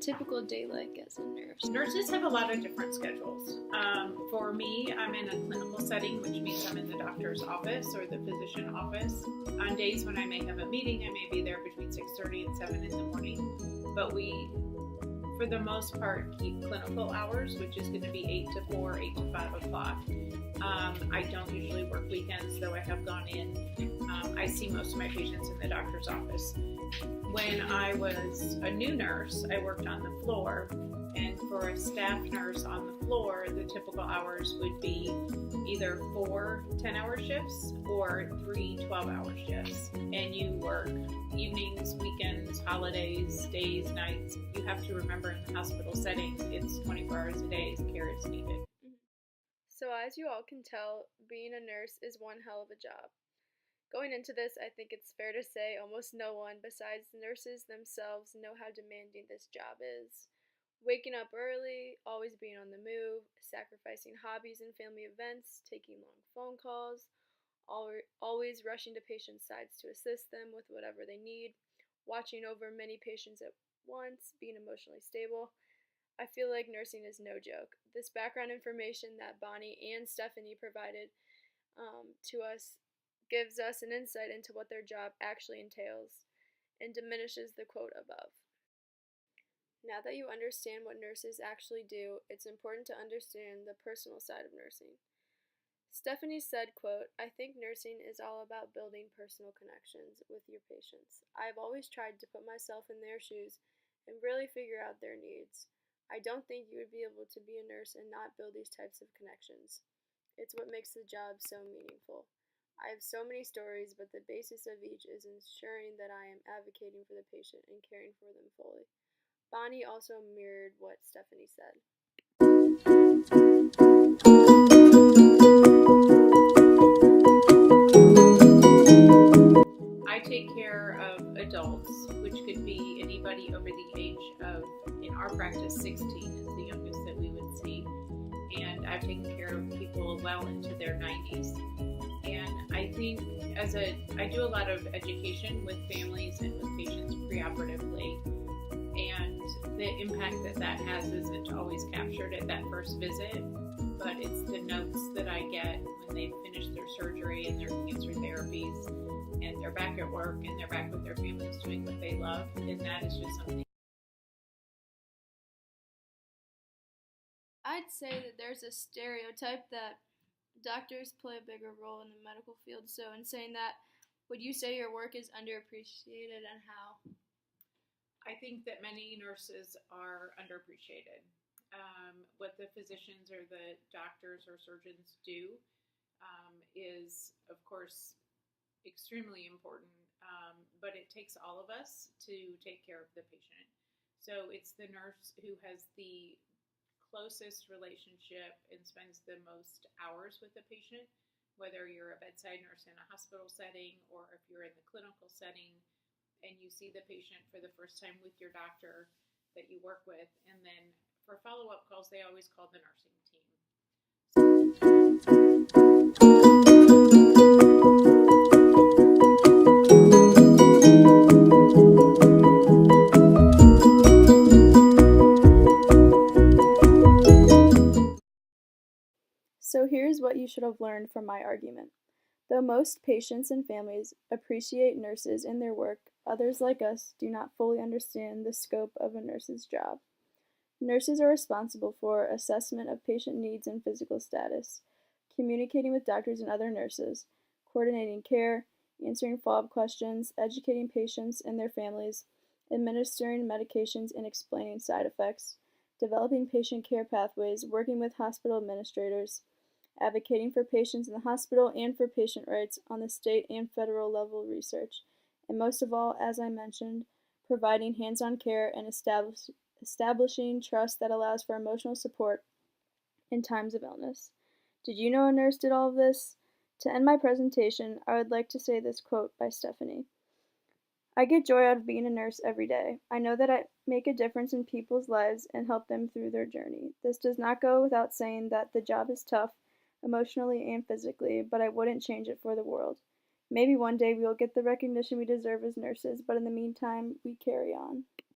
typical day like as a nurse? Nurses have a lot of different schedules. For me, I'm in a clinical setting, which means I'm in the doctor's office or the physician office. On days when I may have a meeting, I may be there between 6:30 and 7 in the morning. But we, for the most part, keep clinical hours, which is going to be 8 to 4, 8 to 5 o'clock. I don't usually work weekends, though I have gone in. I see most of my patients in the doctor's office. When I was a new nurse, I worked on the floor, and for a staff nurse on the floor, the typical hours would be either 4 10-hour shifts or 3 12-hour shifts. And you work evenings, weekends, holidays, days, nights. You have to remember in the hospital setting, it's 24 hours a day, care is needed. So as you all can tell, being a nurse is one hell of a job. Going into this, I think it's fair to say almost no one besides the nurses themselves know how demanding this job is. Waking up early, always being on the move, sacrificing hobbies and family events, taking long phone calls, always rushing to patients' sides to assist them with whatever they need, watching over many patients at once, being emotionally stable. I feel like nursing is no joke. This background information that Bonnie and Stephanie provided to us gives us an insight into what their job actually entails and diminishes the quote above. Now that you understand what nurses actually do, it's important to understand the personal side of nursing. Stephanie said, quote, "I think nursing is all about building personal connections with your patients. I've always tried to put myself in their shoes and really figure out their needs. I don't think you would be able to be a nurse and not build these types of connections. It's what makes the job so meaningful. I have so many stories, but the basis of each is ensuring that I am advocating for the patient and caring for them fully." Bonnie also mirrored what Stephanie said. I take care of adults, which could be anybody over the age of, in our practice, 16 is the youngest that we would see. And I've taken care of people well into their 90s. And I think I do a lot of education with families and with patients preoperatively. And the impact that has isn't always captured at that first visit, but it's the notes that I get when they've finished their surgery and their cancer therapies, and they're back at work and they're back with their families doing what they love. And that is just something. I'd say that there's a stereotype that doctors play a bigger role in the medical field. So in saying that, would you say your work is underappreciated, and how? I think that many nurses are underappreciated. What the physicians or the doctors or surgeons do is, of course, extremely important, but it takes all of us to take care of the patient. So it's the nurse who has the closest relationship and spends the most hours with the patient, whether you're a bedside nurse in a hospital setting or if you're in the clinical setting and you see the patient for the first time with your doctor that you work with. And then for follow-up calls, they always call the nursing team. So here's what you should have learned from my argument. Though most patients and families appreciate nurses and their work, others like us do not fully understand the scope of a nurse's job. Nurses are responsible for assessment of patient needs and physical status, communicating with doctors and other nurses, coordinating care, answering follow-up questions, educating patients and their families, administering medications and explaining side effects, developing patient care pathways, working with hospital administrators, advocating for patients in the hospital and for patient rights on the state and federal level research, and most of all, as I mentioned, providing hands-on care and establishing trust that allows for emotional support in times of illness. Did you know a nurse did all of this? To end my presentation, I would like to say this quote by Stephanie. "I get joy out of being a nurse every day. I know that I make a difference in people's lives and help them through their journey. This does not go without saying that the job is tough, emotionally and physically, but I wouldn't change it for the world. Maybe one day we will get the recognition we deserve as nurses, but in the meantime, we carry on."